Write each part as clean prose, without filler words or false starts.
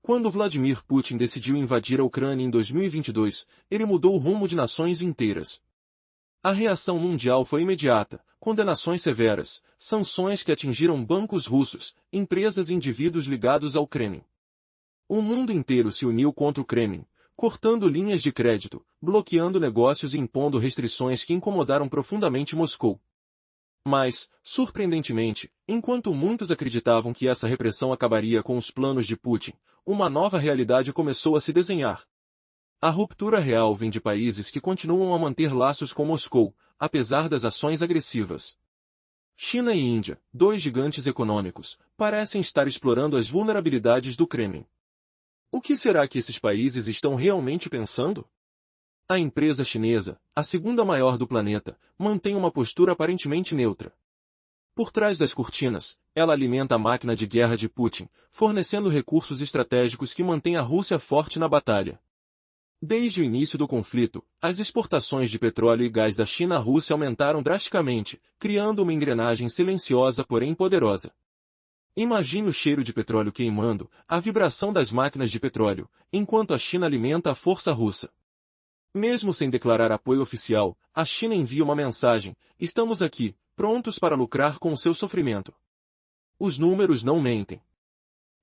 Quando Vladimir Putin decidiu invadir a Ucrânia em 2022, ele mudou o rumo de nações inteiras. A reação mundial foi imediata, condenações severas, sanções que atingiram bancos russos, empresas e indivíduos ligados ao Kremlin. O mundo inteiro se uniu contra o Kremlin, cortando linhas de crédito, bloqueando negócios e impondo restrições que incomodaram profundamente Moscou. Mas, surpreendentemente, enquanto muitos acreditavam que essa repressão acabaria com os planos de Putin, uma nova realidade começou a se desenhar. A ruptura real vem de países que continuam a manter laços com Moscou, apesar das ações agressivas. China e Índia, dois gigantes econômicos, parecem estar explorando as vulnerabilidades do Kremlin. O que será que esses países estão realmente pensando? A empresa chinesa, a segunda maior do planeta, mantém uma postura aparentemente neutra. Por trás das cortinas, ela alimenta a máquina de guerra de Putin, fornecendo recursos estratégicos que mantêm a Rússia forte na batalha. Desde o início do conflito, as exportações de petróleo e gás da China à Rússia aumentaram drasticamente, criando uma engrenagem silenciosa porém poderosa. Imagine o cheiro de petróleo queimando, a vibração das máquinas de petróleo, enquanto a China alimenta a força russa. Mesmo sem declarar apoio oficial, a China envia uma mensagem: estamos aqui, prontos para lucrar com o seu sofrimento. Os números não mentem.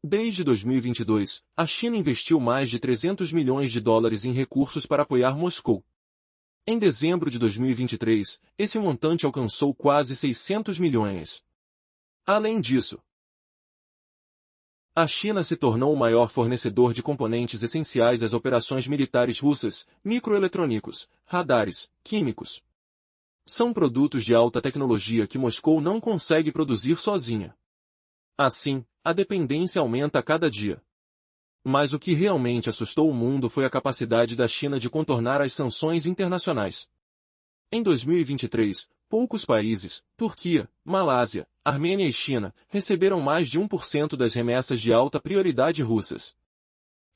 Desde 2022, a China investiu mais de 300 milhões de dólares em recursos para apoiar Moscou. Em dezembro de 2023, esse montante alcançou quase 600 milhões. Além disso, a China se tornou o maior fornecedor de componentes essenciais às operações militares russas, microeletrônicos, radares, químicos. São produtos de alta tecnologia que Moscou não consegue produzir sozinha. Assim, a dependência aumenta a cada dia. Mas o que realmente assustou o mundo foi a capacidade da China de contornar as sanções internacionais. Em 2023, poucos países, Turquia, Malásia, Armênia e China, receberam mais de 1% das remessas de alta prioridade russas.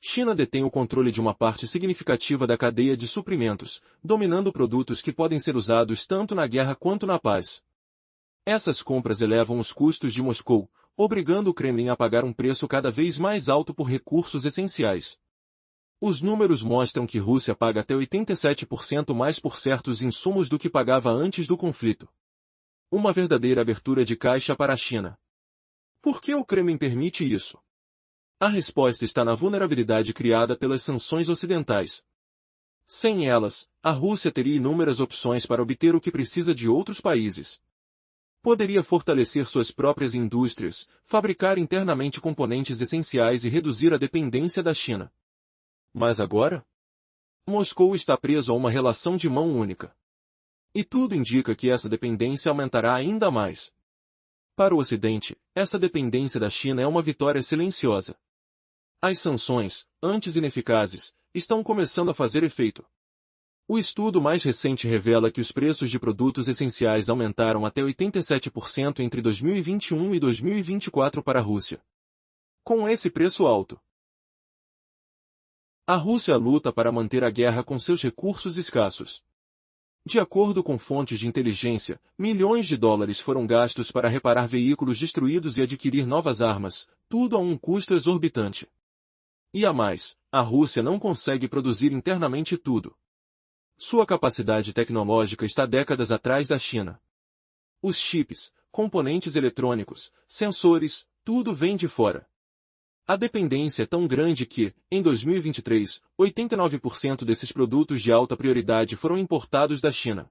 China detém o controle de uma parte significativa da cadeia de suprimentos, dominando produtos que podem ser usados tanto na guerra quanto na paz. Essas compras elevam os custos de Moscou, obrigando o Kremlin a pagar um preço cada vez mais alto por recursos essenciais. Os números mostram que Rússia paga até 87% mais por certos insumos do que pagava antes do conflito. Uma verdadeira abertura de caixa para a China. Por que o Kremlin permite isso? A resposta está na vulnerabilidade criada pelas sanções ocidentais. Sem elas, a Rússia teria inúmeras opções para obter o que precisa de outros países. Poderia fortalecer suas próprias indústrias, fabricar internamente componentes essenciais e reduzir a dependência da China. Mas agora? Moscou está preso a uma relação de mão única. E tudo indica que essa dependência aumentará ainda mais. Para o Ocidente, essa dependência da China é uma vitória silenciosa. As sanções, antes ineficazes, estão começando a fazer efeito. O estudo mais recente revela que os preços de produtos essenciais aumentaram até 87% entre 2021 e 2024 para a Rússia. Com esse preço alto, a Rússia luta para manter a guerra com seus recursos escassos. De acordo com fontes de inteligência, milhões de dólares foram gastos para reparar veículos destruídos e adquirir novas armas, tudo a um custo exorbitante. E a mais, a Rússia não consegue produzir internamente tudo. Sua capacidade tecnológica está décadas atrás da China. Os chips, componentes eletrônicos, sensores, tudo vem de fora. A dependência é tão grande que, em 2023, 89% desses produtos de alta prioridade foram importados da China.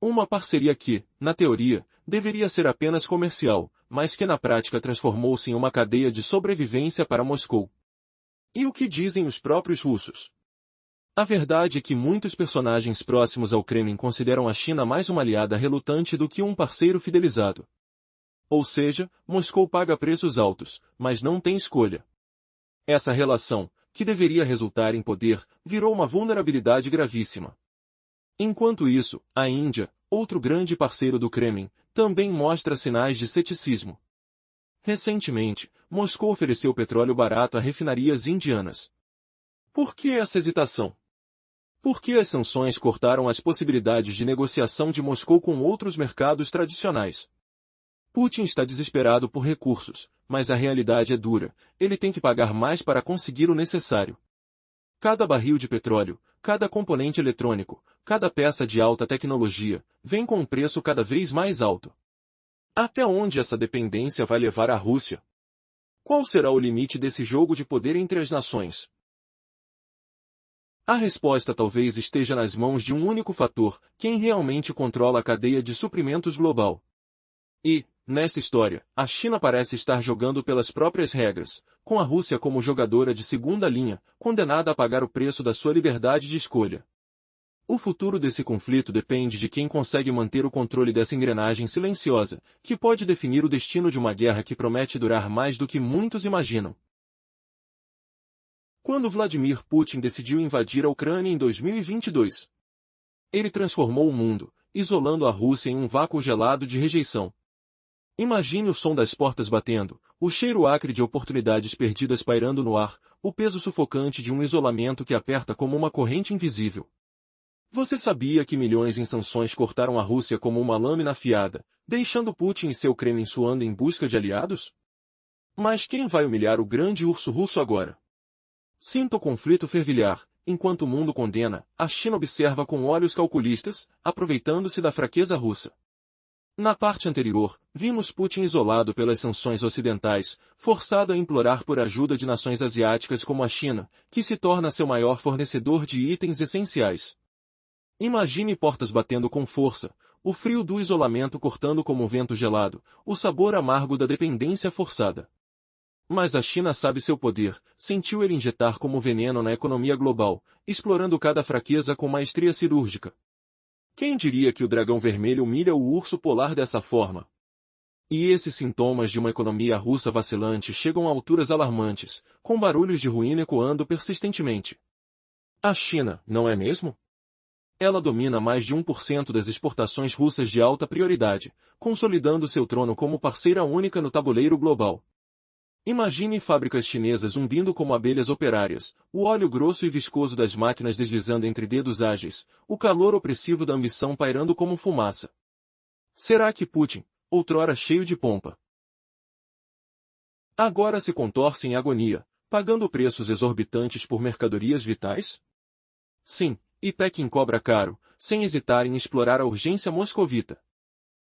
Uma parceria que, na teoria, deveria ser apenas comercial, mas que na prática transformou-se em uma cadeia de sobrevivência para Moscou. E o que dizem os próprios russos? A verdade é que muitos personagens próximos ao Kremlin consideram a China mais uma aliada relutante do que um parceiro fidelizado. Ou seja, Moscou paga preços altos, mas não tem escolha. Essa relação, que deveria resultar em poder, virou uma vulnerabilidade gravíssima. Enquanto isso, a Índia, outro grande parceiro do Kremlin, também mostra sinais de ceticismo. Recentemente, Moscou ofereceu petróleo barato a refinarias indianas. Por que essa hesitação? Por que as sanções cortaram as possibilidades de negociação de Moscou com outros mercados tradicionais? Putin está desesperado por recursos, mas a realidade é dura, ele tem que pagar mais para conseguir o necessário. Cada barril de petróleo, cada componente eletrônico, cada peça de alta tecnologia, vem com um preço cada vez mais alto. Até onde essa dependência vai levar a Rússia? Qual será o limite desse jogo de poder entre as nações? A resposta talvez esteja nas mãos de um único fator, quem realmente controla a cadeia de suprimentos global. E, nesta história, a China parece estar jogando pelas próprias regras, com a Rússia como jogadora de segunda linha, condenada a pagar o preço da sua liberdade de escolha. O futuro desse conflito depende de quem consegue manter o controle dessa engrenagem silenciosa, que pode definir o destino de uma guerra que promete durar mais do que muitos imaginam. Quando Vladimir Putin decidiu invadir a Ucrânia em 2022, ele transformou o mundo, isolando a Rússia em um vácuo gelado de rejeição. Imagine o som das portas batendo, o cheiro acre de oportunidades perdidas pairando no ar, o peso sufocante de um isolamento que aperta como uma corrente invisível. Você sabia que milhões em sanções cortaram a Rússia como uma lâmina afiada, deixando Putin e seu Kremlin suando em busca de aliados? Mas quem vai humilhar o grande urso russo agora? Sinta o conflito fervilhar, enquanto o mundo condena, a China observa com olhos calculistas, aproveitando-se da fraqueza russa. Na parte anterior, vimos Putin isolado pelas sanções ocidentais, forçado a implorar por ajuda de nações asiáticas como a China, que se torna seu maior fornecedor de itens essenciais. Imagine portas batendo com força, o frio do isolamento cortando como um vento gelado, o sabor amargo da dependência forçada. Mas a China sabe seu poder, sentiu ele injetar como veneno na economia global, explorando cada fraqueza com maestria cirúrgica. Quem diria que o dragão vermelho humilha o urso polar dessa forma? E esses sintomas de uma economia russa vacilante chegam a alturas alarmantes, com barulhos de ruína ecoando persistentemente. A China, não é mesmo? Ela domina mais de 1% das exportações russas de alta prioridade, consolidando seu trono como parceira única no tabuleiro global. Imagine fábricas chinesas zumbindo como abelhas operárias, o óleo grosso e viscoso das máquinas deslizando entre dedos ágeis, o calor opressivo da ambição pairando como fumaça. Será que Putin, outrora cheio de pompa, agora se contorce em agonia, pagando preços exorbitantes por mercadorias vitais? Sim, e Pequim cobra caro, sem hesitar em explorar a urgência moscovita.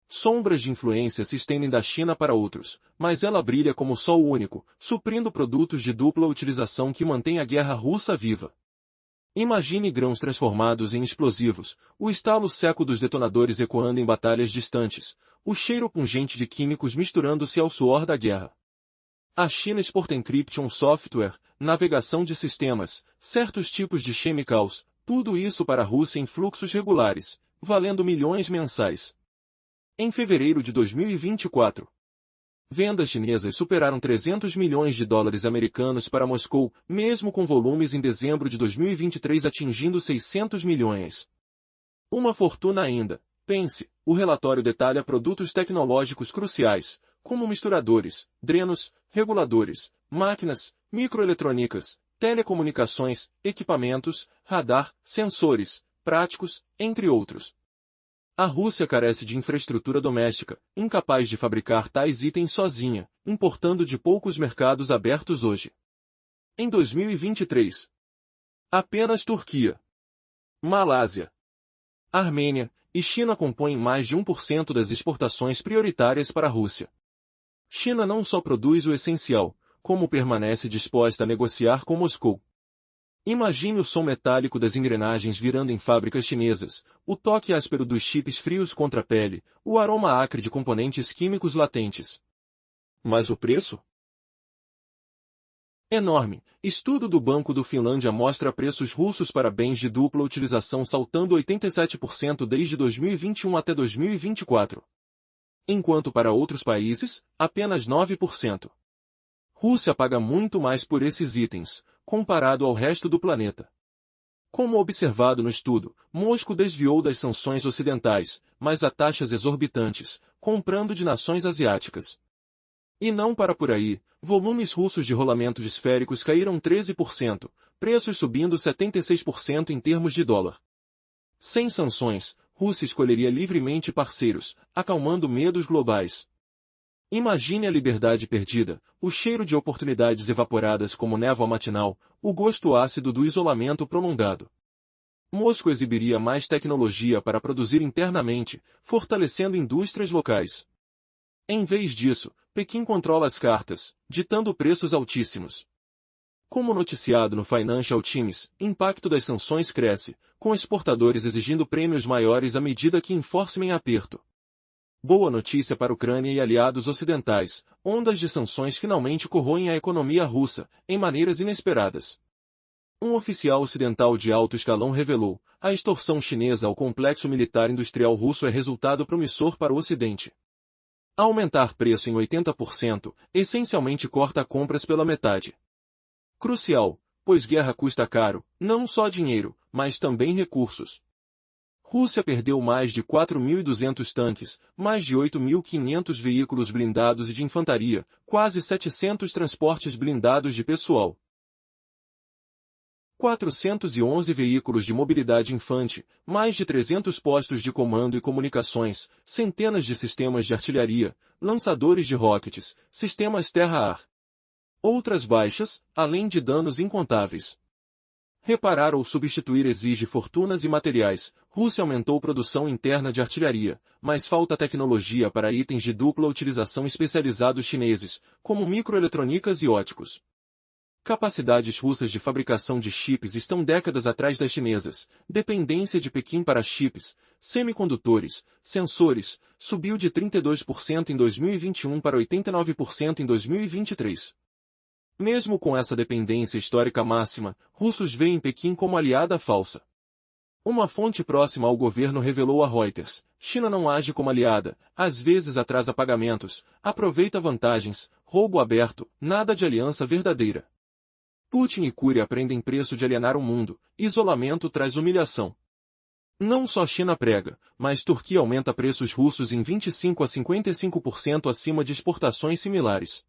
Sombras de influência se estendem da China para outros, mas ela brilha como sol único, suprindo produtos de dupla utilização que mantêm a guerra russa viva. Imagine grãos transformados em explosivos, o estalo seco dos detonadores ecoando em batalhas distantes, o cheiro pungente de químicos misturando-se ao suor da guerra. A China exporta encryption software, navegação de sistemas, certos tipos de chemicals, tudo isso para a Rússia em fluxos regulares, valendo milhões mensais. Em fevereiro de 2024, vendas chinesas superaram 300 milhões de dólares americanos para Moscou, mesmo com volumes em dezembro de 2023 atingindo 600 milhões. Uma fortuna ainda. Pense, o relatório detalha produtos tecnológicos cruciais, como misturadores, drenos, reguladores, máquinas, microeletrônicas, telecomunicações, equipamentos, radar, sensores, práticos, entre outros. A Rússia carece de infraestrutura doméstica, incapaz de fabricar tais itens sozinha, importando de poucos mercados abertos hoje. Em 2023, apenas Turquia, Malásia, Armênia e China compõem mais de 1% das exportações prioritárias para a Rússia. China não só produz o essencial, como permanece disposta a negociar com Moscou. Imagine o som metálico das engrenagens virando em fábricas chinesas, o toque áspero dos chips frios contra a pele, o aroma acre de componentes químicos latentes. Mas o preço? Enorme. Estudo do Banco do Finlândia mostra preços russos para bens de dupla utilização saltando 87% desde 2021 até 2024. Enquanto para outros países, apenas 9%. Rússia paga muito mais por esses itens, comparado ao resto do planeta. Como observado no estudo, Moscou desviou das sanções ocidentais, mas a taxas exorbitantes, comprando de nações asiáticas. E não para por aí, volumes russos de rolamentos esféricos caíram 13%, preços subindo 76% em termos de dólar. Sem sanções, Rússia escolheria livremente parceiros, acalmando medos globais. Imagine a liberdade perdida, o cheiro de oportunidades evaporadas como névoa matinal, o gosto ácido do isolamento prolongado. Moscou exibiria mais tecnologia para produzir internamente, fortalecendo indústrias locais. Em vez disso, Pequim controla as cartas, ditando preços altíssimos. Como noticiado no Financial Times, o impacto das sanções cresce, com exportadores exigindo prêmios maiores à medida que enforcem aperto. Boa notícia para a Ucrânia e aliados ocidentais, ondas de sanções finalmente corroem a economia russa, em maneiras inesperadas. Um oficial ocidental de alto escalão revelou: a extorsão chinesa ao complexo militar industrial russo é resultado promissor para o Ocidente. Aumentar preço em 80%, essencialmente corta compras pela metade. Crucial, pois guerra custa caro, não só dinheiro, mas também recursos. Rússia perdeu mais de 4.200 tanques, mais de 8.500 veículos blindados e de infantaria, quase 700 transportes blindados de pessoal. 411 veículos de mobilidade infante, mais de 300 postos de comando e comunicações, centenas de sistemas de artilharia, lançadores de rockets, sistemas terra-ar. Outras baixas, além de danos incontáveis. Reparar ou substituir exige fortunas e materiais. Rússia aumentou produção interna de artilharia, mas falta tecnologia para itens de dupla utilização especializados chineses, como microeletrônicas e óticos. Capacidades russas de fabricação de chips estão décadas atrás das chinesas. Dependência de Pequim para chips, semicondutores, sensores, subiu de 32% em 2021 para 89% em 2023. Mesmo com essa dependência histórica máxima, russos veem Pequim como aliada falsa. Uma fonte próxima ao governo revelou a Reuters: China não age como aliada, às vezes atrasa pagamentos, aproveita vantagens, roubo aberto, nada de aliança verdadeira. Putin e Curia aprendem preço de alienar o mundo, isolamento traz humilhação. Não só China prega, mas Turquia aumenta preços russos em 25 a 55% acima de exportações similares.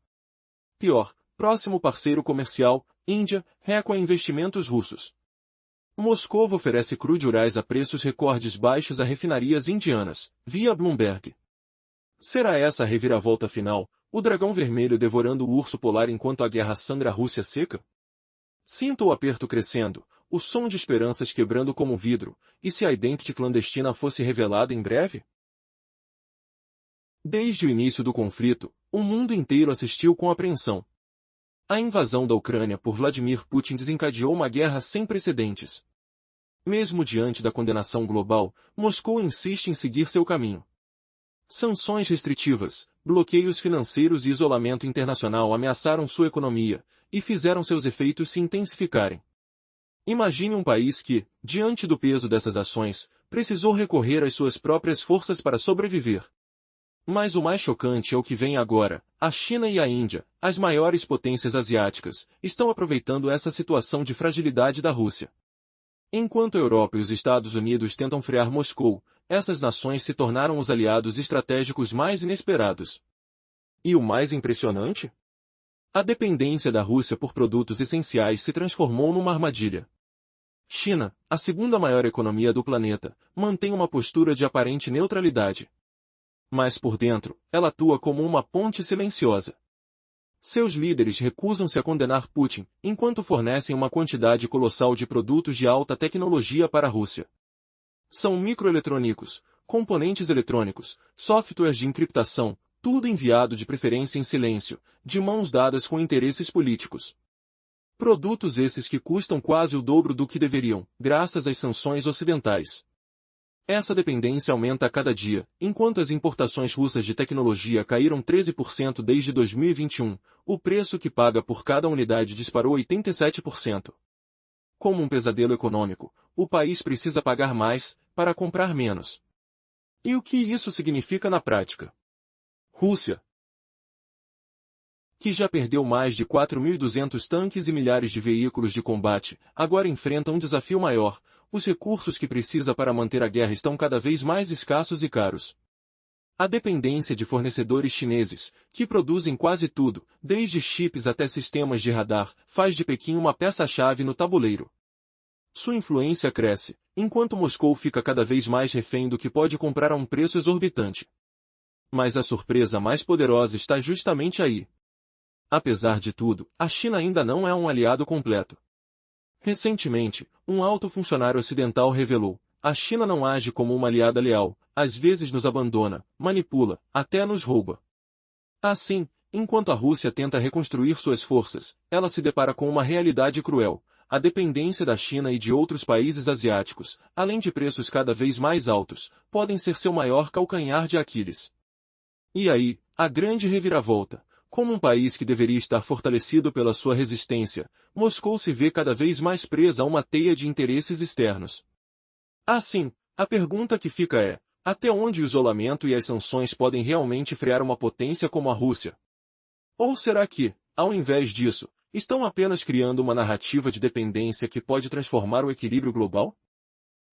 Pior, próximo parceiro comercial, Índia, recua investimentos russos. Moscou oferece crude Urais a preços recordes baixos a refinarias indianas, via Bloomberg. Será essa a reviravolta final, o dragão vermelho devorando o urso polar enquanto a guerra sangra a Rússia seca? Sinto o aperto crescendo, o som de esperanças quebrando como vidro, e se a identidade clandestina fosse revelada em breve? Desde o início do conflito, o mundo inteiro assistiu com apreensão. A invasão da Ucrânia por Vladimir Putin desencadeou uma guerra sem precedentes. Mesmo diante da condenação global, Moscou insiste em seguir seu caminho. Sanções restritivas, bloqueios financeiros e isolamento internacional ameaçaram sua economia, e fizeram seus efeitos se intensificarem. Imagine um país que, diante do peso dessas ações, precisou recorrer às suas próprias forças para sobreviver. Mas o mais chocante é o que vem agora: a China e a Índia, as maiores potências asiáticas, estão aproveitando essa situação de fragilidade da Rússia. Enquanto a Europa e os Estados Unidos tentam frear Moscou, essas nações se tornaram os aliados estratégicos mais inesperados. E o mais impressionante? A dependência da Rússia por produtos essenciais se transformou numa armadilha. China, a segunda maior economia do planeta, mantém uma postura de aparente neutralidade. Mas por dentro, ela atua como uma ponte silenciosa. Seus líderes recusam-se a condenar Putin, enquanto fornecem uma quantidade colossal de produtos de alta tecnologia para a Rússia. São microeletrônicos, componentes eletrônicos, softwares de encriptação, tudo enviado de preferência em silêncio, de mãos dadas com interesses políticos. Produtos esses que custam quase o dobro do que deveriam, graças às sanções ocidentais. Essa dependência aumenta a cada dia, enquanto as importações russas de tecnologia caíram 13% desde 2021, o preço que paga por cada unidade disparou 87%. Como um pesadelo econômico, o país precisa pagar mais, para comprar menos. E o que isso significa na prática? Rússia, que já perdeu mais de 4.200 tanques e milhares de veículos de combate, agora enfrenta um desafio maior: os recursos que precisa para manter a guerra estão cada vez mais escassos e caros. A dependência de fornecedores chineses, que produzem quase tudo, desde chips até sistemas de radar, faz de Pequim uma peça-chave no tabuleiro. Sua influência cresce, enquanto Moscou fica cada vez mais refém do que pode comprar a um preço exorbitante. Mas a surpresa mais poderosa está justamente aí. Apesar de tudo, a China ainda não é um aliado completo. Recentemente, um alto funcionário ocidental revelou: a China não age como uma aliada leal, às vezes nos abandona, manipula, até nos rouba. Assim, enquanto a Rússia tenta reconstruir suas forças, ela se depara com uma realidade cruel: a dependência da China e de outros países asiáticos, além de preços cada vez mais altos, podem ser seu maior calcanhar de Aquiles. E aí, a grande reviravolta. Como um país que deveria estar fortalecido pela sua resistência, Moscou se vê cada vez mais presa a uma teia de interesses externos. Assim, a pergunta que fica é: até onde o isolamento e as sanções podem realmente frear uma potência como a Rússia? Ou será que, ao invés disso, estão apenas criando uma narrativa de dependência que pode transformar o equilíbrio global?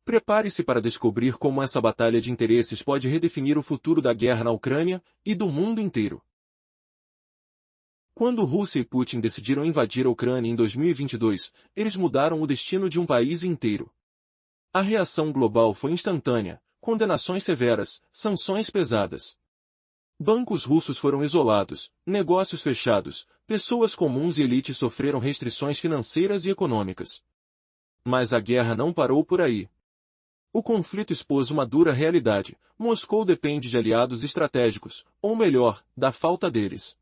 Prepare-se para descobrir como essa batalha de interesses pode redefinir o futuro da guerra na Ucrânia e do mundo inteiro. Quando Rússia e Putin decidiram invadir a Ucrânia em 2022, eles mudaram o destino de um país inteiro. A reação global foi instantânea: condenações severas, sanções pesadas. Bancos russos foram isolados, negócios fechados, pessoas comuns e elites sofreram restrições financeiras e econômicas. Mas a guerra não parou por aí. O conflito expôs uma dura realidade: Moscou depende de aliados estratégicos, ou melhor, da falta deles.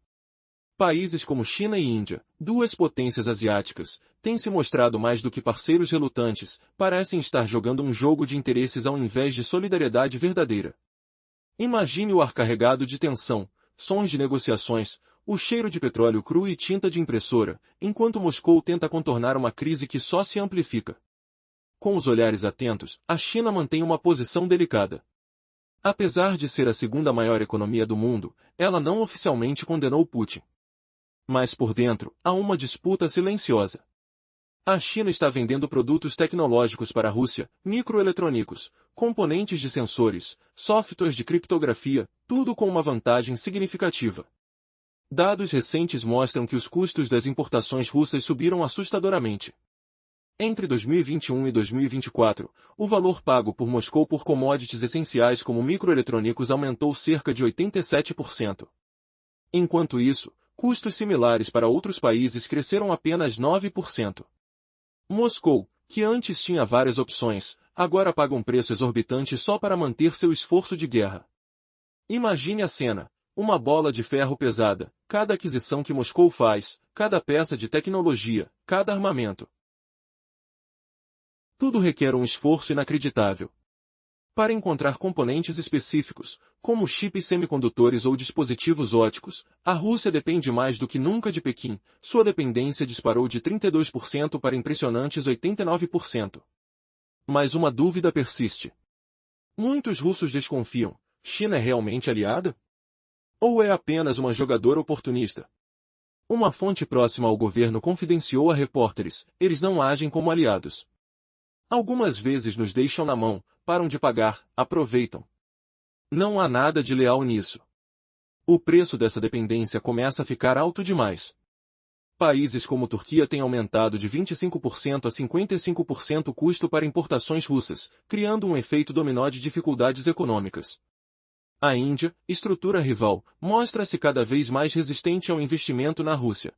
Países como China e Índia, duas potências asiáticas, têm se mostrado mais do que parceiros relutantes, parecem estar jogando um jogo de interesses ao invés de solidariedade verdadeira. Imagine o ar carregado de tensão, sons de negociações, o cheiro de petróleo cru e tinta de impressora, enquanto Moscou tenta contornar uma crise que só se amplifica. Com os olhares atentos, a China mantém uma posição delicada. Apesar de ser a segunda maior economia do mundo, ela não oficialmente condenou Putin. Mas por dentro, há uma disputa silenciosa. A China está vendendo produtos tecnológicos para a Rússia, microeletrônicos, componentes de sensores, softwares de criptografia, tudo com uma vantagem significativa. Dados recentes mostram que os custos das importações russas subiram assustadoramente. Entre 2021 e 2024, o valor pago por Moscou por commodities essenciais como microeletrônicos aumentou cerca de 87%. Enquanto isso, custos similares para outros países cresceram apenas 9%. Moscou, que antes tinha várias opções, agora paga um preço exorbitante só para manter seu esforço de guerra. Imagine a cena: uma bola de ferro pesada, cada aquisição que Moscou faz, cada peça de tecnologia, cada armamento. Tudo requer um esforço inacreditável. Para encontrar componentes específicos, como chips semicondutores ou dispositivos óticos, a Rússia depende mais do que nunca de Pequim. Sua dependência disparou de 32% para impressionantes 89%. Mas uma dúvida persiste. Muitos russos desconfiam: China é realmente aliada? Ou é apenas uma jogadora oportunista? Uma fonte próxima ao governo confidenciou a repórteres: eles não agem como aliados. Algumas vezes nos deixam na mão, param de pagar, aproveitam. Não há nada de leal nisso. O preço dessa dependência começa a ficar alto demais. Países como Turquia têm aumentado de 25% a 55% o custo para importações russas, criando um efeito dominó de dificuldades econômicas. A Índia, estrutura rival, mostra-se cada vez mais resistente ao investimento na Rússia.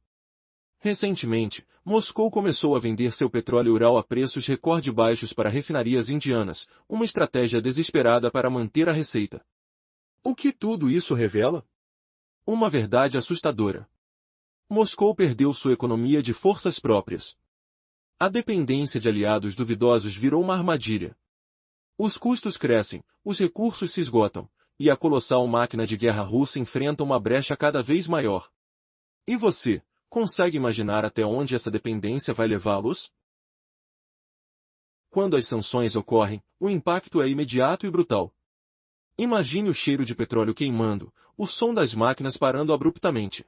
Recentemente, Moscou começou a vender seu petróleo Ural a preços recorde baixos para refinarias indianas, uma estratégia desesperada para manter a receita. O que tudo isso revela? Uma verdade assustadora. Moscou perdeu sua economia de forças próprias. A dependência de aliados duvidosos virou uma armadilha. Os custos crescem, os recursos se esgotam, e a colossal máquina de guerra russa enfrenta uma brecha cada vez maior. E você? Consegue imaginar até onde essa dependência vai levá-los? Quando as sanções ocorrem, o impacto é imediato e brutal. Imagine o cheiro de petróleo queimando, o som das máquinas parando abruptamente.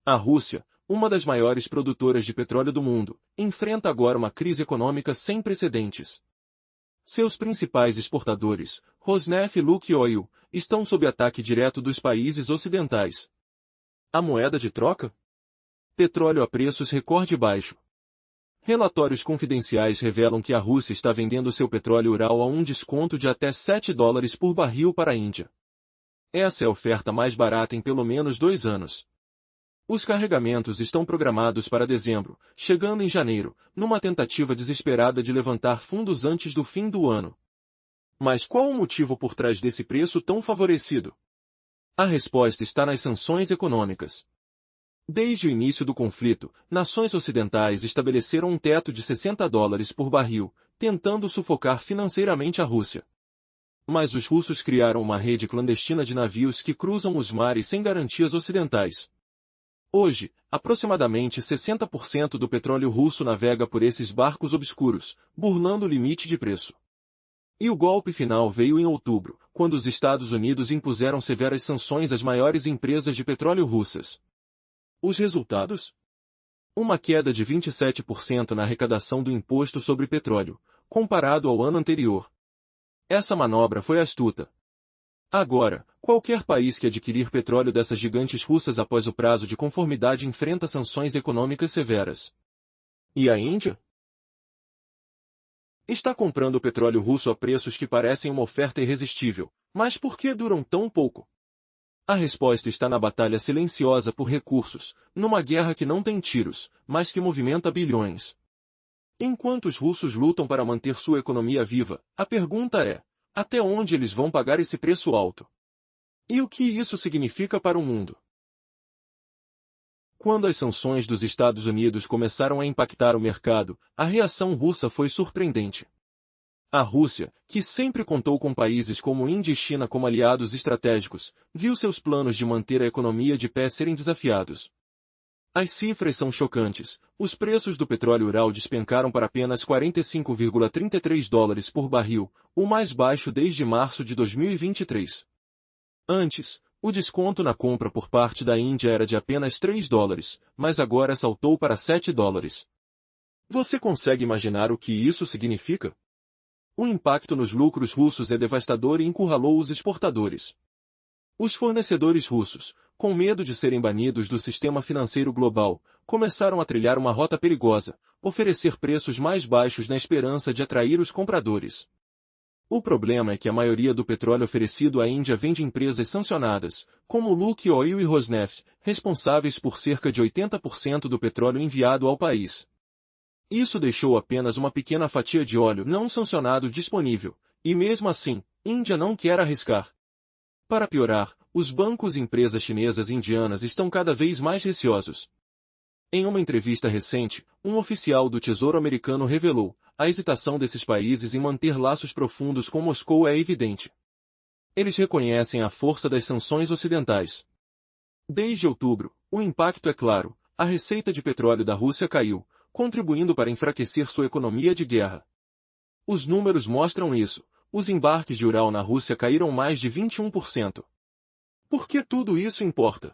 A Rússia, uma das maiores produtoras de petróleo do mundo, enfrenta agora uma crise econômica sem precedentes. Seus principais exportadores, Rosneft e Lukoil, estão sob ataque direto dos países ocidentais. A moeda de troca? Petróleo a preços recorde baixo. Relatórios confidenciais revelam que a Rússia está vendendo seu petróleo Ural a um desconto de até $7 por barril para a Índia. Essa é a oferta mais barata em pelo menos 2 anos. Os carregamentos estão programados para dezembro, chegando em janeiro, numa tentativa desesperada de levantar fundos antes do fim do ano. Mas qual o motivo por trás desse preço tão favorecido? A resposta está nas sanções econômicas. Desde o início do conflito, nações ocidentais estabeleceram um teto de $60 por barril, tentando sufocar financeiramente a Rússia. Mas os russos criaram uma rede clandestina de navios que cruzam os mares sem garantias ocidentais. Hoje, aproximadamente 60% do petróleo russo navega por esses barcos obscuros, burlando o limite de preço. E o golpe final veio em outubro, quando os Estados Unidos impuseram severas sanções às maiores empresas de petróleo russas. Os resultados? Uma queda de 27% na arrecadação do imposto sobre petróleo, comparado ao ano anterior. Essa manobra foi astuta. Agora, qualquer país que adquirir petróleo dessas gigantes russas após o prazo de conformidade enfrenta sanções econômicas severas. E a Índia? Está comprando petróleo russo a preços que parecem uma oferta irresistível, mas por que duram tão pouco? A resposta está na batalha silenciosa por recursos, numa guerra que não tem tiros, mas que movimenta bilhões. Enquanto os russos lutam para manter sua economia viva, a pergunta é: até onde eles vão pagar esse preço alto? E o que isso significa para o mundo? Quando as sanções dos Estados Unidos começaram a impactar o mercado, a reação russa foi surpreendente. A Rússia, que sempre contou com países como Índia e China como aliados estratégicos, viu seus planos de manter a economia de pé serem desafiados. As cifras são chocantes. Os preços do petróleo Ural despencaram para apenas $45,33 por barril, o mais baixo desde março de 2023. Antes, o desconto na compra por parte da Índia era de apenas $3, mas agora saltou para $7. Você consegue imaginar o que isso significa? O impacto nos lucros russos é devastador e encurralou os exportadores. Os fornecedores russos, com medo de serem banidos do sistema financeiro global, começaram a trilhar uma rota perigosa, oferecer preços mais baixos na esperança de atrair os compradores. O problema é que a maioria do petróleo oferecido à Índia vem de empresas sancionadas, como Lukoil Oil e Rosneft, responsáveis por cerca de 80% do petróleo enviado ao país. Isso deixou apenas uma pequena fatia de óleo não sancionado disponível, e mesmo assim, Índia não quer arriscar. Para piorar, os bancos e empresas chinesas e indianas estão cada vez mais receosos. Em uma entrevista recente, um oficial do Tesouro americano revelou: a hesitação desses países em manter laços profundos com Moscou é evidente. Eles reconhecem a força das sanções ocidentais. Desde outubro, o impacto é claro: a receita de petróleo da Rússia caiu, contribuindo para enfraquecer sua economia de guerra. Os números mostram isso. Os embarques de Ural na Rússia caíram mais de 21%. Por que tudo isso importa?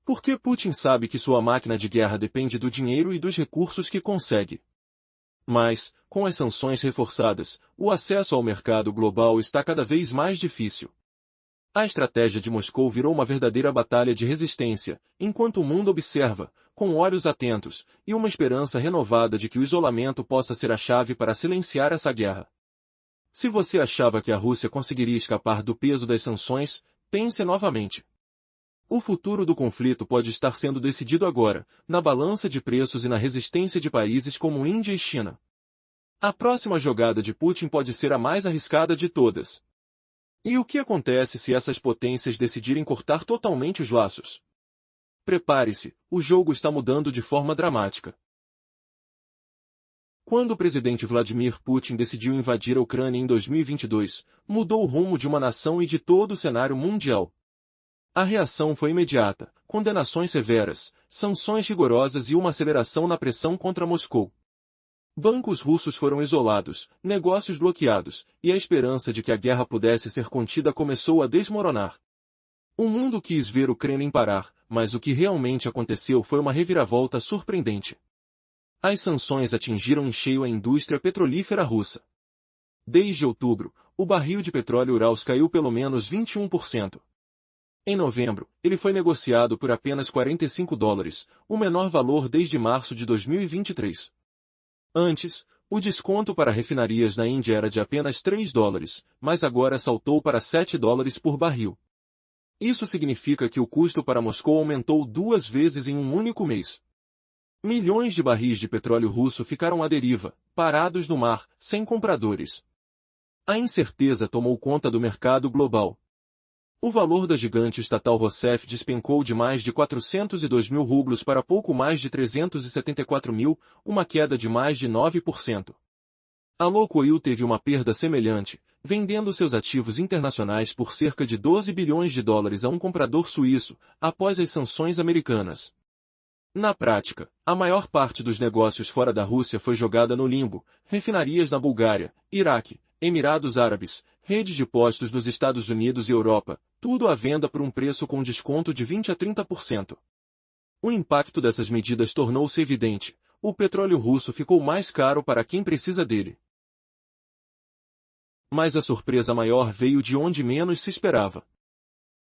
Porque Putin sabe que sua máquina de guerra depende do dinheiro e dos recursos que consegue. Mas, com as sanções reforçadas, o acesso ao mercado global está cada vez mais difícil. A estratégia de Moscou virou uma verdadeira batalha de resistência, enquanto o mundo observa, com olhos atentos, e uma esperança renovada de que o isolamento possa ser a chave para silenciar essa guerra. Se você achava que a Rússia conseguiria escapar do peso das sanções, pense novamente. O futuro do conflito pode estar sendo decidido agora, na balança de preços e na resistência de países como Índia e China. A próxima jogada de Putin pode ser a mais arriscada de todas. E o que acontece se essas potências decidirem cortar totalmente os laços? Prepare-se, o jogo está mudando de forma dramática. Quando o presidente Vladimir Putin decidiu invadir a Ucrânia em 2022, mudou o rumo de uma nação e de todo o cenário mundial. A reação foi imediata: condenações severas, sanções rigorosas e uma aceleração na pressão contra Moscou. Bancos russos foram isolados, negócios bloqueados, e a esperança de que a guerra pudesse ser contida começou a desmoronar. O mundo quis ver o Kremlin parar, mas o que realmente aconteceu foi uma reviravolta surpreendente. As sanções atingiram em cheio a indústria petrolífera russa. Desde outubro, o barril de petróleo Urals caiu pelo menos 21%. Em novembro, ele foi negociado por apenas $45, o menor valor desde março de 2023. Antes, O desconto para refinarias na Índia era de apenas $3, mas agora saltou para $7 por barril. Isso significa que o custo para Moscou aumentou 2 vezes em um único mês. Milhões de barris de petróleo russo ficaram à deriva, parados no mar, sem compradores. A incerteza tomou conta do mercado global. O valor da gigante estatal Rosneft despencou de mais de 402 mil rublos para pouco mais de 374 mil, uma queda de mais de 9%. A Lukoil teve uma perda semelhante, vendendo seus ativos internacionais por cerca de 12 bilhões de dólares a um comprador suíço, após as sanções americanas. Na prática, a maior parte dos negócios fora da Rússia foi jogada no limbo: refinarias na Bulgária, Iraque, Emirados Árabes, redes de postos nos Estados Unidos e Europa, tudo à venda por um preço com desconto de 20 a 30%. O impacto dessas medidas tornou-se evidente: o petróleo russo ficou mais caro para quem precisa dele. Mas a surpresa maior veio de onde menos se esperava.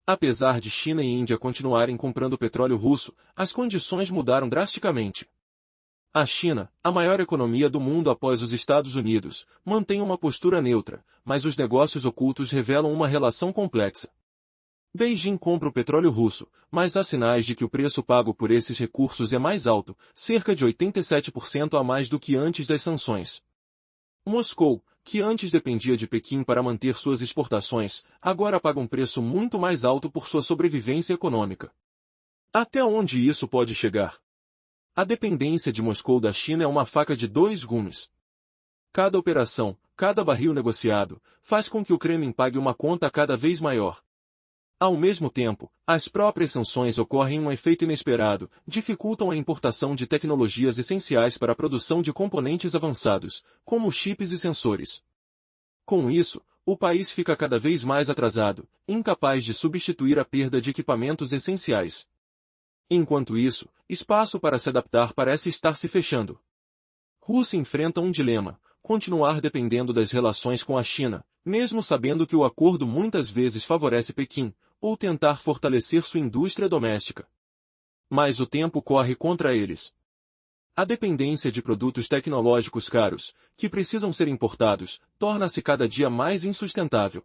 Apesar de China e Índia continuarem comprando petróleo russo, as condições mudaram drasticamente. A China, a maior economia do mundo após os Estados Unidos, mantém uma postura neutra, mas os negócios ocultos revelam uma relação complexa. Beijing compra o petróleo russo, mas há sinais de que o preço pago por esses recursos é mais alto, cerca de 87% a mais do que antes das sanções. Moscou, que antes dependia de Pequim para manter suas exportações, agora paga um preço muito mais alto por sua sobrevivência econômica. Até onde isso pode chegar? A dependência de Moscou da China é uma faca de dois gumes. Cada operação, cada barril negociado, faz com que o Kremlin pague uma conta cada vez maior. Ao mesmo tempo, as próprias sanções ocorrem um efeito inesperado, dificultam a importação de tecnologias essenciais para a produção de componentes avançados, como chips e sensores. Com isso, o país fica cada vez mais atrasado, incapaz de substituir a perda de equipamentos essenciais. Enquanto isso, espaço para se adaptar parece estar se fechando. Rússia enfrenta um dilema: continuar dependendo das relações com a China, mesmo sabendo que o acordo muitas vezes favorece Pequim, ou tentar fortalecer sua indústria doméstica. Mas o tempo corre contra eles. A dependência de produtos tecnológicos caros, que precisam ser importados, torna-se cada dia mais insustentável.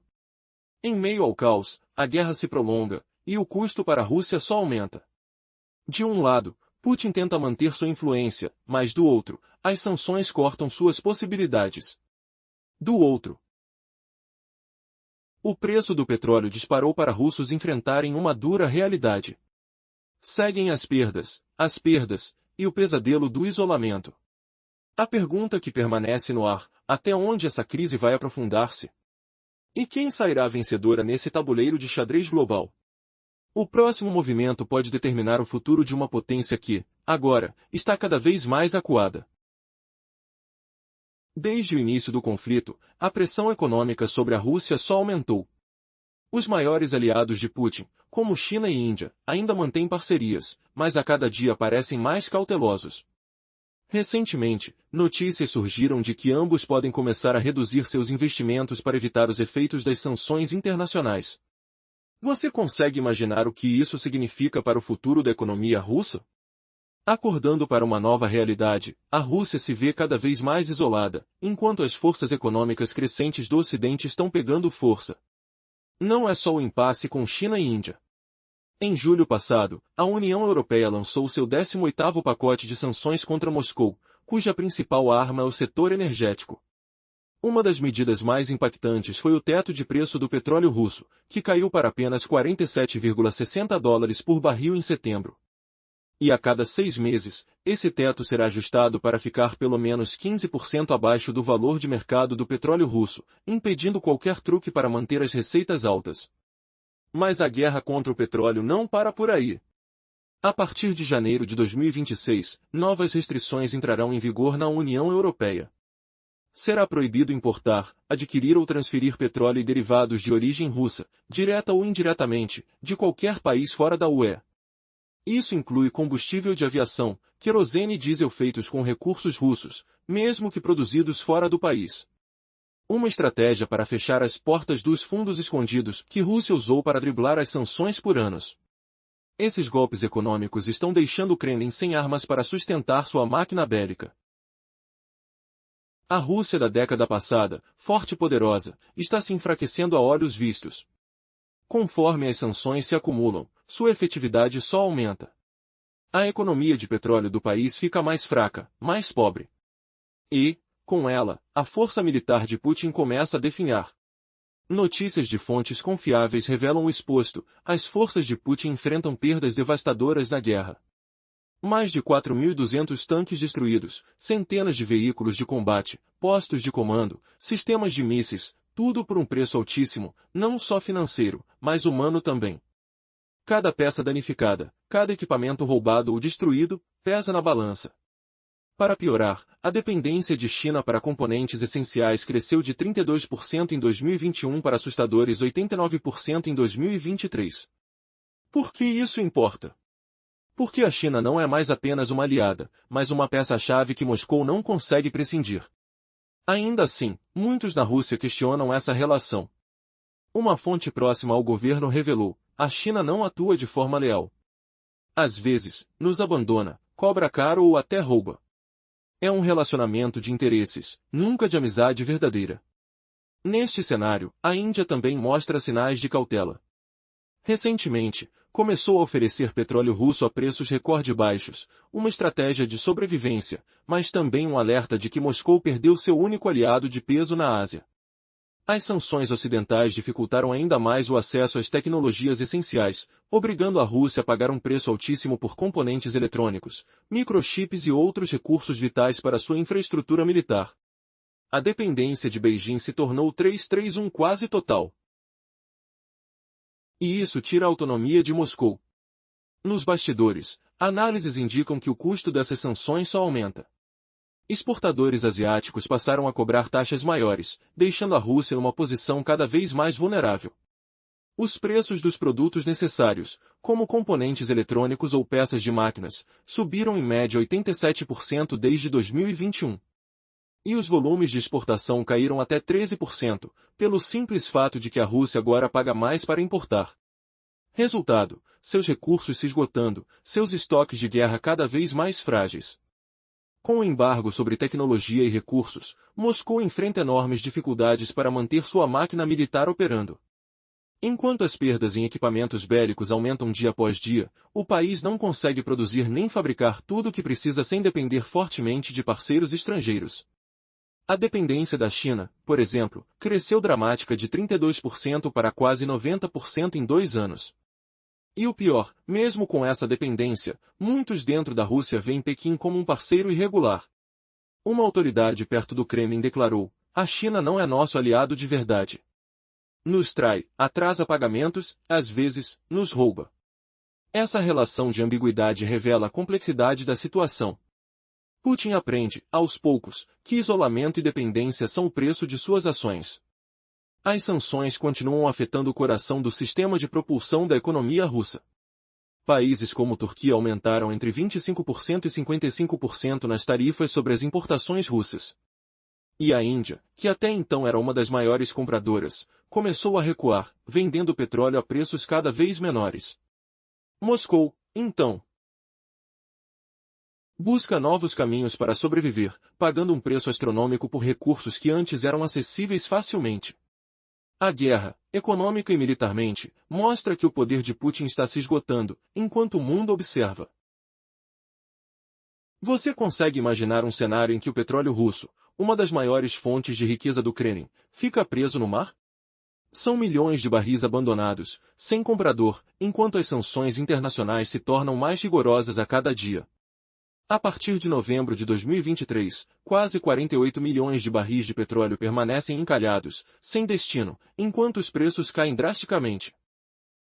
Em meio ao caos, a guerra se prolonga, e o custo para a Rússia só aumenta. De um lado, Putin tenta manter sua influência, mas do outro, as sanções cortam suas possibilidades. Do outro, o preço do petróleo disparou para russos enfrentarem uma dura realidade. Seguem as perdas, e o pesadelo do isolamento. A pergunta que permanece no ar: até onde essa crise vai aprofundar-se? E quem sairá vencedora nesse tabuleiro de xadrez global? O próximo movimento pode determinar o futuro de uma potência que, agora, está cada vez mais acuada. Desde o início do conflito, a pressão econômica sobre a Rússia só aumentou. Os maiores aliados de Putin, como China e Índia, ainda mantêm parcerias, mas a cada dia parecem mais cautelosos. Recentemente, notícias surgiram de que ambos podem começar a reduzir seus investimentos para evitar os efeitos das sanções internacionais. Você consegue imaginar o que isso significa para o futuro da economia russa? Acordando para uma nova realidade, a Rússia se vê cada vez mais isolada, enquanto as forças econômicas crescentes do Ocidente estão pegando força. Não é só o impasse com China e Índia. Em julho passado, a União Europeia lançou seu 18º pacote de sanções contra Moscou, cuja principal arma é o setor energético. Uma das medidas mais impactantes foi o teto de preço do petróleo russo, que caiu para apenas $47,60 por barril em setembro. E a cada 6 meses, esse teto será ajustado para ficar pelo menos 15% abaixo do valor de mercado do petróleo russo, impedindo qualquer truque para manter as receitas altas. Mas a guerra contra o petróleo não para por aí. A partir de janeiro de 2026, novas restrições entrarão em vigor na União Europeia. Será proibido importar, adquirir ou transferir petróleo e derivados de origem russa, direta ou indiretamente, de qualquer país fora da UE. Isso inclui combustível de aviação, querosene e diesel feitos com recursos russos, mesmo que produzidos fora do país. Uma estratégia para fechar as portas dos fundos escondidos que Rússia usou para driblar as sanções por anos. Esses golpes econômicos estão deixando o Kremlin sem armas para sustentar sua máquina bélica. A Rússia da década passada, forte e poderosa, está se enfraquecendo a olhos vistos. Conforme as sanções se acumulam, sua efetividade só aumenta. A economia de petróleo do país fica mais fraca, mais pobre. E, com ela, a força militar de Putin começa a definhar. Notícias de fontes confiáveis revelam o exposto: as forças de Putin enfrentam perdas devastadoras na guerra. Mais de 4.200 tanques destruídos, centenas de veículos de combate, postos de comando, sistemas de mísseis, tudo por um preço altíssimo, não só financeiro, mas humano também. Cada peça danificada, cada equipamento roubado ou destruído, pesa na balança. Para piorar, a dependência de China para componentes essenciais cresceu de 32% em 2021 para assustadores 89% em 2023. Por que isso importa? Porque a China não é mais apenas uma aliada, mas uma peça-chave que Moscou não consegue prescindir. Ainda assim, muitos na Rússia questionam essa relação. Uma fonte próxima ao governo revelou: a China não atua de forma leal. Às vezes, nos abandona, cobra caro ou até rouba. É um relacionamento de interesses, nunca de amizade verdadeira. Neste cenário, a Índia também mostra sinais de cautela. Recentemente, começou a oferecer petróleo russo a preços recorde baixos, uma estratégia de sobrevivência, mas também um alerta de que Moscou perdeu seu único aliado de peso na Ásia. As sanções ocidentais dificultaram ainda mais o acesso às tecnologias essenciais, obrigando a Rússia a pagar um preço altíssimo por componentes eletrônicos, microchips e outros recursos vitais para sua infraestrutura militar. A dependência de Beijing se tornou 331 quase total. E isso tira a autonomia de Moscou. Nos bastidores, análises indicam que o custo dessas sanções só aumenta. Exportadores asiáticos passaram a cobrar taxas maiores, deixando a Rússia em uma posição cada vez mais vulnerável. Os preços dos produtos necessários, como componentes eletrônicos ou peças de máquinas, subiram em média 87% desde 2021. E os volumes de exportação caíram até 13%, pelo simples fato de que a Rússia agora paga mais para importar. Resultado: seus recursos se esgotando, seus estoques de guerra cada vez mais frágeis. Com o embargo sobre tecnologia e recursos, Moscou enfrenta enormes dificuldades para manter sua máquina militar operando. Enquanto as perdas em equipamentos bélicos aumentam dia após dia, o país não consegue produzir nem fabricar tudo o que precisa sem depender fortemente de parceiros estrangeiros. A dependência da China, por exemplo, cresceu dramática de 32% para quase 90% em 2 anos. E o pior, mesmo com essa dependência, muitos dentro da Rússia veem Pequim como um parceiro irregular. Uma autoridade perto do Kremlin declarou: a China não é nosso aliado de verdade. Nos trai, atrasa pagamentos, às vezes, nos rouba. Essa relação de ambiguidade revela a complexidade da situação. Putin aprende, aos poucos, que isolamento e dependência são o preço de suas ações. As sanções continuam afetando o coração do sistema de propulsão da economia russa. Países como Turquia aumentaram entre 25% e 55% nas tarifas sobre as importações russas. E a Índia, que até então era uma das maiores compradoras, começou a recuar, vendendo petróleo a preços cada vez menores. Moscou, então, busca novos caminhos para sobreviver, pagando um preço astronômico por recursos que antes eram acessíveis facilmente. A guerra, econômica e militarmente, mostra que o poder de Putin está se esgotando, enquanto o mundo observa. Você consegue imaginar um cenário em que o petróleo russo, uma das maiores fontes de riqueza do Kremlin, fica preso no mar? São milhões de barris abandonados, sem comprador, enquanto as sanções internacionais se tornam mais rigorosas a cada dia. A partir de novembro de 2023, quase 48 milhões de barris de petróleo permanecem encalhados, sem destino, enquanto os preços caem drasticamente.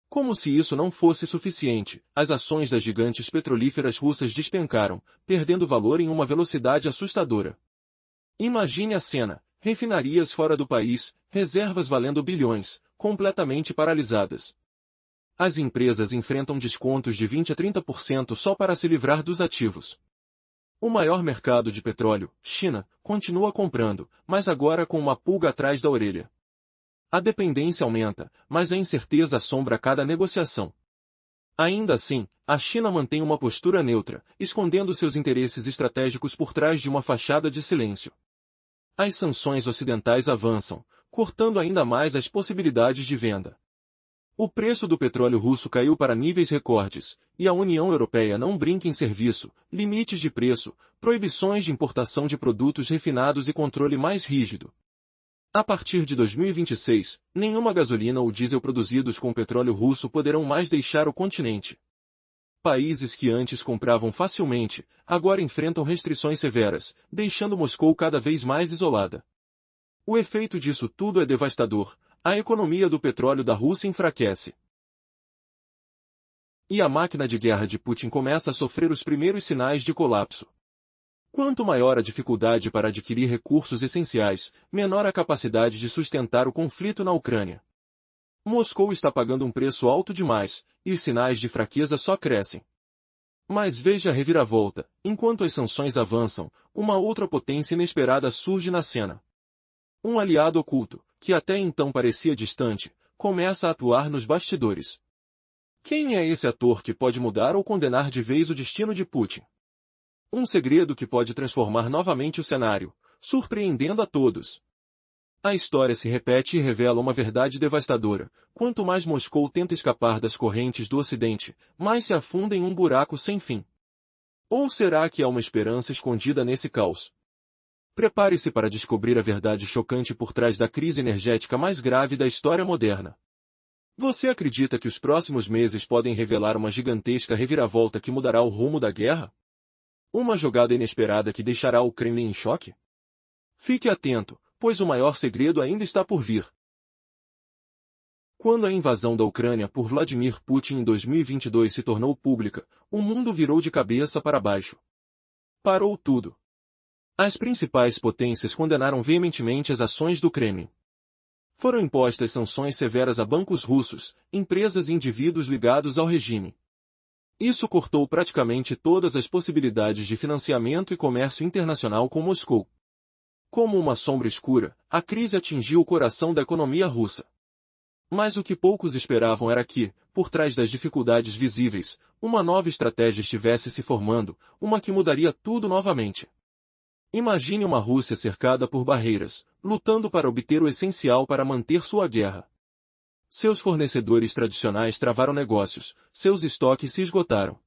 Como se isso não fosse suficiente, as ações das gigantes petrolíferas russas despencaram, perdendo valor em uma velocidade assustadora. Imagine a cena: refinarias fora do país, reservas valendo bilhões, completamente paralisadas. As empresas enfrentam descontos de 20 a 30% só para se livrar dos ativos. O maior mercado de petróleo, China, continua comprando, mas agora com uma pulga atrás da orelha. A dependência aumenta, mas a incerteza assombra cada negociação. Ainda assim, a China mantém uma postura neutra, escondendo seus interesses estratégicos por trás de uma fachada de silêncio. As sanções ocidentais avançam, cortando ainda mais as possibilidades de venda. O preço do petróleo russo caiu para níveis recordes, e a União Europeia não brinca em serviço, limites de preço, proibições de importação de produtos refinados e controle mais rígido. A partir de 2026, nenhuma gasolina ou diesel produzidos com petróleo russo poderão mais deixar o continente. Países que antes compravam facilmente, agora enfrentam restrições severas, deixando Moscou cada vez mais isolada. O efeito disso tudo é devastador. A economia do petróleo da Rússia enfraquece. E a máquina de guerra de Putin começa a sofrer os primeiros sinais de colapso. Quanto maior a dificuldade para adquirir recursos essenciais, menor a capacidade de sustentar o conflito na Ucrânia. Moscou está pagando um preço alto demais, e os sinais de fraqueza só crescem. Mas veja a reviravolta: enquanto as sanções avançam, uma outra potência inesperada surge na cena. Um aliado oculto, que até então parecia distante, começa a atuar nos bastidores. Quem é esse ator que pode mudar ou condenar de vez o destino de Putin? Um segredo que pode transformar novamente o cenário, surpreendendo a todos. A história se repete e revela uma verdade devastadora: quanto mais Moscou tenta escapar das correntes do Ocidente, mais se afunda em um buraco sem fim. Ou será que há uma esperança escondida nesse caos? Prepare-se para descobrir a verdade chocante por trás da crise energética mais grave da história moderna. Você acredita que os próximos meses podem revelar uma gigantesca reviravolta que mudará o rumo da guerra? Uma jogada inesperada que deixará o Kremlin em choque? Fique atento, pois o maior segredo ainda está por vir. Quando a invasão da Ucrânia por Vladimir Putin em 2022 se tornou pública, o mundo virou de cabeça para baixo. Parou tudo. As principais potências condenaram veementemente as ações do Kremlin. Foram impostas sanções severas a bancos russos, empresas e indivíduos ligados ao regime. Isso cortou praticamente todas as possibilidades de financiamento e comércio internacional com Moscou. Como uma sombra escura, a crise atingiu o coração da economia russa. Mas o que poucos esperavam era que, por trás das dificuldades visíveis, uma nova estratégia estivesse se formando, uma que mudaria tudo novamente. Imagine uma Rússia cercada por barreiras, lutando para obter o essencial para manter sua guerra. Seus fornecedores tradicionais travaram negócios, seus estoques se esgotaram.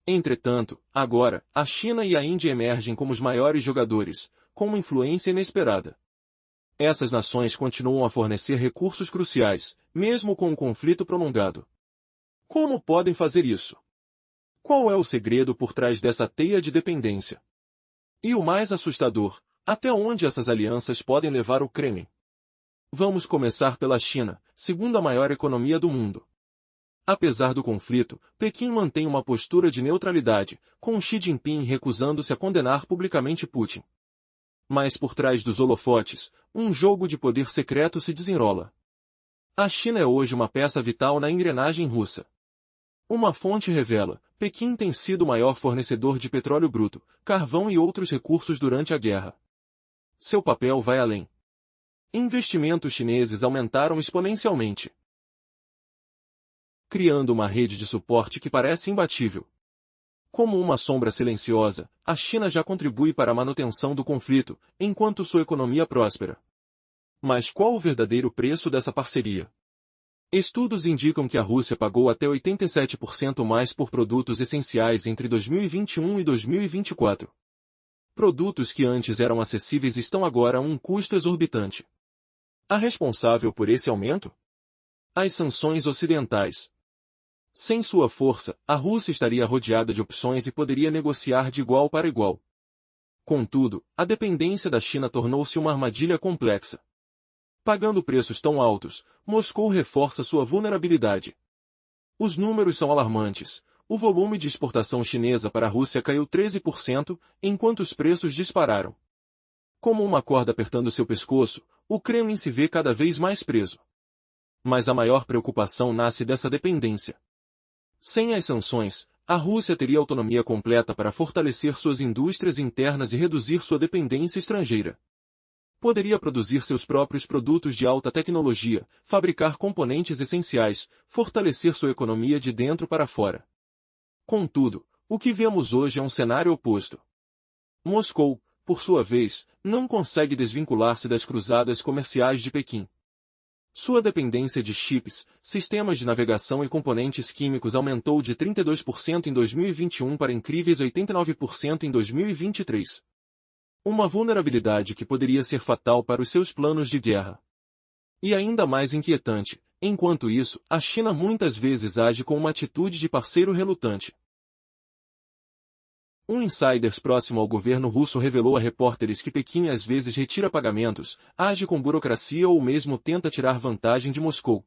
Entretanto, agora, a China e a Índia emergem como os maiores jogadores, com uma influência inesperada. Essas nações continuam a fornecer recursos cruciais, mesmo com um conflito prolongado. Como podem fazer isso? Qual é o segredo por trás dessa teia de dependência? E o mais assustador, até onde essas alianças podem levar o Kremlin? Vamos começar pela China, segunda maior economia do mundo. Apesar do conflito, Pequim mantém uma postura de neutralidade, com Xi Jinping recusando-se a condenar publicamente Putin. Mas por trás dos holofotes, um jogo de poder secreto se desenrola. A China é hoje uma peça vital na engrenagem russa. Uma fonte revela: Pequim tem sido o maior fornecedor de petróleo bruto, carvão e outros recursos durante a guerra. Seu papel vai além. Investimentos chineses aumentaram exponencialmente, criando uma rede de suporte que parece imbatível. Como uma sombra silenciosa, a China já contribui para a manutenção do conflito, enquanto sua economia próspera. Mas qual o verdadeiro preço dessa parceria? Estudos indicam que a Rússia pagou até 87% mais por produtos essenciais entre 2021 e 2024. Produtos que antes eram acessíveis estão agora a um custo exorbitante. A responsável por esse aumento? As sanções ocidentais. Sem sua força, a Rússia estaria rodeada de opções e poderia negociar de igual para igual. Contudo, a dependência da China tornou-se uma armadilha complexa. Pagando preços tão altos, Moscou reforça sua vulnerabilidade. Os números são alarmantes. O volume de exportação chinesa para a Rússia caiu 13%, enquanto os preços dispararam. Como uma corda apertando seu pescoço, o Kremlin se vê cada vez mais preso. Mas a maior preocupação nasce dessa dependência. Sem as sanções, a Rússia teria autonomia completa para fortalecer suas indústrias internas e reduzir sua dependência estrangeira. Poderia produzir seus próprios produtos de alta tecnologia, fabricar componentes essenciais, fortalecer sua economia de dentro para fora. Contudo, o que vemos hoje é um cenário oposto. Moscou, por sua vez, não consegue desvincular-se das cruzadas comerciais de Pequim. Sua dependência de chips, sistemas de navegação e componentes químicos aumentou de 32% em 2021 para incríveis 89% em 2023. Uma vulnerabilidade que poderia ser fatal para os seus planos de guerra. E ainda mais inquietante, enquanto isso, a China muitas vezes age com uma atitude de parceiro relutante. Um insider próximo ao governo russo revelou a repórteres que Pequim às vezes retira pagamentos, age com burocracia ou mesmo tenta tirar vantagem de Moscou.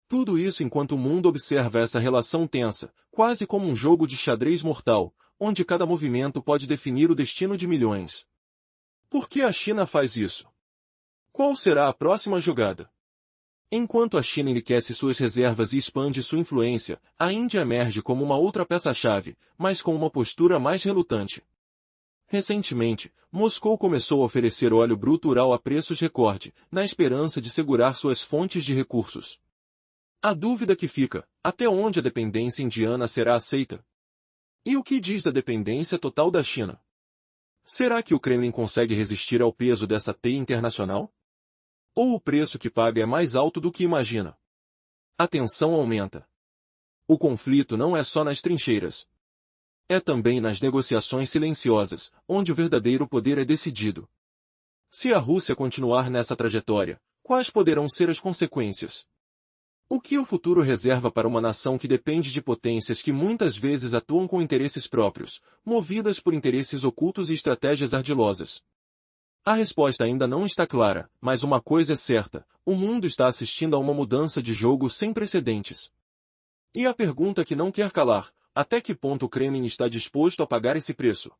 Tudo isso enquanto o mundo observa essa relação tensa, quase como um jogo de xadrez mortal, onde cada movimento pode definir o destino de milhões. Por que a China faz isso? Qual será a próxima jogada? Enquanto a China enriquece suas reservas e expande sua influência, a Índia emerge como uma outra peça-chave, mas com uma postura mais relutante. Recentemente, Moscou começou a oferecer óleo bruto Ural a preços recorde, na esperança de segurar suas fontes de recursos. A dúvida que fica, até onde a dependência indiana será aceita? E o que diz da dependência total da China? Será que o Kremlin consegue resistir ao peso dessa teia internacional? Ou o preço que paga é mais alto do que imagina? A tensão aumenta. O conflito não é só nas trincheiras. É também nas negociações silenciosas, onde o verdadeiro poder é decidido. Se a Rússia continuar nessa trajetória, quais poderão ser as consequências? O que o futuro reserva para uma nação que depende de potências que muitas vezes atuam com interesses próprios, movidas por interesses ocultos e estratégias ardilosas? A resposta ainda não está clara, mas uma coisa é certa, o mundo está assistindo a uma mudança de jogo sem precedentes. E a pergunta que não quer calar, até que ponto o Kremlin está disposto a pagar esse preço?